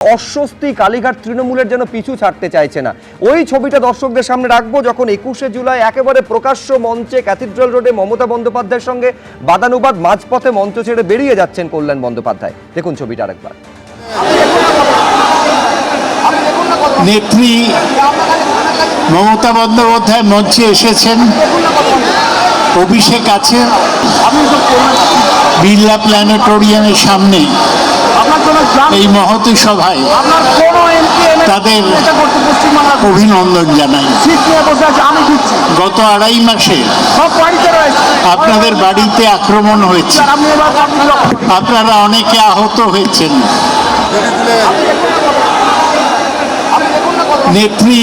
অস্বস্তি কালীঘাট তৃণমূলের যেন পিছু ছাড়তে চাইছে না। ওই ছবিটা দর্শকদের সামনে রাখবো যখন 21শে জুলাই একেবারে প্রকাশ্য মঞ্চে ক্যাথিড্রাল রোডে মমতা বন্দ্যোপাধ্যায়ের সঙ্গে বাদানুবাদ মাঝপথে মঞ্চ ছেড়ে বেরিয়ে যাচ্ছেন কল্যাণ বন্দ্যোপাধ্যায়। দেখুন ছবিটা আরেকবার। নেত্রী মমতা বন্দ্যোপাধ্যায় মঞ্চে এসেছেন, অভিষেক আছে বিড়লা প্ল্যানেটোরিয়ামের সামনে। এই মহতী সভায় তাদের অভিনন্দন জানাই। গত আড়াই মাসে আপনাদের বাড়িতে আক্রমণ হয়েছে, আপনারা অনেকে আহত হয়েছেন। নেত্রী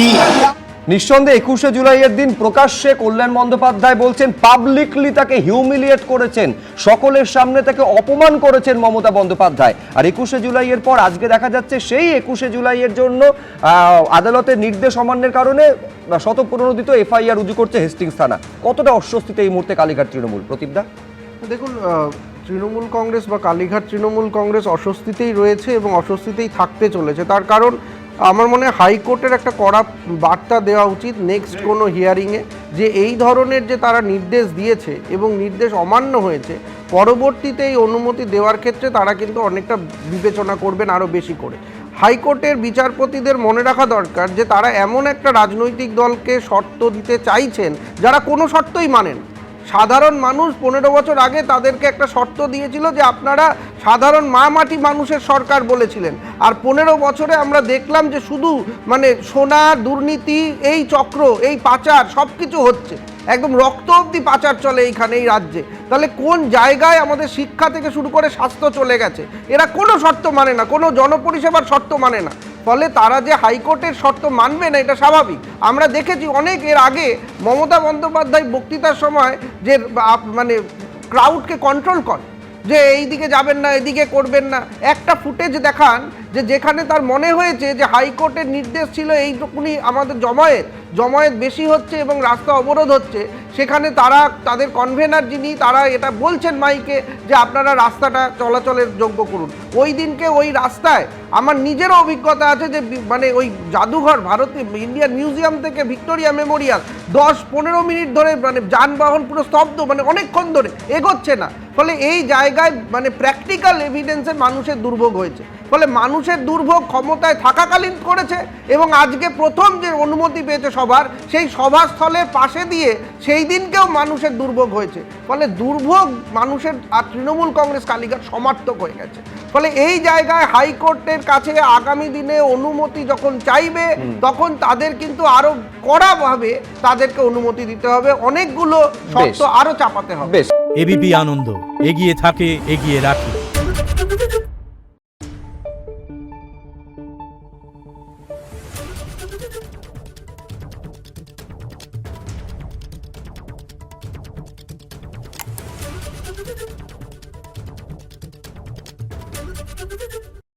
নিঃসন্দেহে 21শে জুলাইয়ের দিন প্রকাশ্যে কল্যাণ বন্দ্যোপাধ্যায় বলছেন পাবলিকলি তাকে হিউমিলিয়েট করেছেন, সকলের সামনে তাকে অপমান করেছেন মমতা বন্দ্যোপাধ্যায়। আর 21শে জুলাইয়ের পর আজকে দেখা যাচ্ছে সেই 21শে জুলাইয়ের জন্য আদালতের নির্দেশ অমান্যের কারণে শতপ্রণোদিত এফআইআর রুজু করছে হেস্টিংস থানা। কতটা অস্বস্তিতে এই মুহূর্তে কালীঘাট তৃণমূল? প্রদীপদা, দেখুন, তৃণমূল কংগ্রেস বা কালীঘাট তৃণমূল কংগ্রেস অস্বস্তিতেই রয়েছে এবং অস্বস্তিতেই থাকতে চলেছে। তার কারণ আমার মনে হয় হাইকোর্টের একটা কড়া বার্তা দেওয়া উচিত নেক্সট কোনো হিয়ারিংয়ে, যে এই ধরনের যে তারা নির্দেশ দিয়েছে এবং নির্দেশ অমান্য হয়েছে, পরবর্তীতে এই অনুমতি দেওয়ার ক্ষেত্রে তারা কিন্তু অনেকটা বিবেচনা করবেন আরও বেশি করে। হাইকোর্টের বিচারপতিদের মনে রাখা দরকার যে তারা এমন একটা রাজনৈতিক দলকে শর্ত দিতে চাইছেন যারা কোনো শর্তই মানেন। সাধারণ মানুষ 15 বছর আগে তাদেরকে একটা শর্ত দিয়েছিল যে আপনারা সাধারণ মাটি মানুষের সরকার বলেছিলেন, আর 15 বছরে আমরা দেখলাম যে শুধু সোনা, দুর্নীতি, এই চক্র, এই পাচার সব কিছু হচ্ছে, একদম রক্ত অবধি পাচার চলে এইখানে এই রাজ্যে। তাহলে কোন জায়গায় আমাদের শিক্ষা থেকে শুরু করে স্বাস্থ্য চলে গেছে? এরা কোনো শর্ত মানে না, কোনো জনপরিষেবার শর্ত মানে না। ফলে তারা যে হাইকোর্টের শর্ত মানবে না এটা স্বাভাবিক। আমরা দেখেছি অনেক এর আগে মমতা বন্দ্যোপাধ্যায় বক্তৃতার সময় যে ক্রাউডকে কন্ট্রোল করে, যে এই দিকে যাবেন না, এদিকে করবেন না। একটা ফুটেজ দেখান যে যেখানে তার মনে হয়েছে যে হাইকোর্টের নির্দেশ ছিল এইটুকুনি আমাদের জমায়েত বেশি হচ্ছে এবং রাস্তা অবরোধ হচ্ছে, সেখানে তাদের কনভেনার যিনি তারা এটা বলছেন মাইকে যে আপনারা রাস্তাটা চলাচলের যোগ্য করুন। ওই দিনকে ওই রাস্তায় আমার নিজেরও অভিজ্ঞতা আছে যে ওই জাদুঘর ভারতীয় ইন্ডিয়ান মিউজিয়াম থেকে ভিক্টোরিয়া মেমোরিয়াল 10-15 মিনিট ধরে যানবাহন পুরো স্তব্ধ, অনেকক্ষণ ধরে এগোচ্ছে না। ফলে এই জায়গায় প্র্যাকটিক্যাল এভিডেন্সে মানুষের দুর্ভোগ হয়েছে। ফলে মানুষের দুর্ভোগ ক্ষমতায় থাকাকালীন করেছে এবং আজকে প্রথম যে অনুমতি পেয়েছে সবার, সেই সভাস্থলের পাশে দিয়ে সেই দিনকেও মানুষের দুর্ভোগ হয়েছে। ফলে দুর্ভোগ মানুষের, আর তৃণমূল কংগ্রেস কালীঘাট সমার্থক হয়ে গেছে। ফলে এই জায়গায় হাইকোর্টের কাছে আগামী দিনে অনুমতি যখন চাইবে তখন তাদের কিন্তু আরো কড়াভাবে তাদেরকে অনুমতি দিতে হবে, অনেকগুলো শর্ত আরো চাপাতে হবে। এবিপি আনন্দ, এগিয়ে থাকে, এগিয়ে রাখে।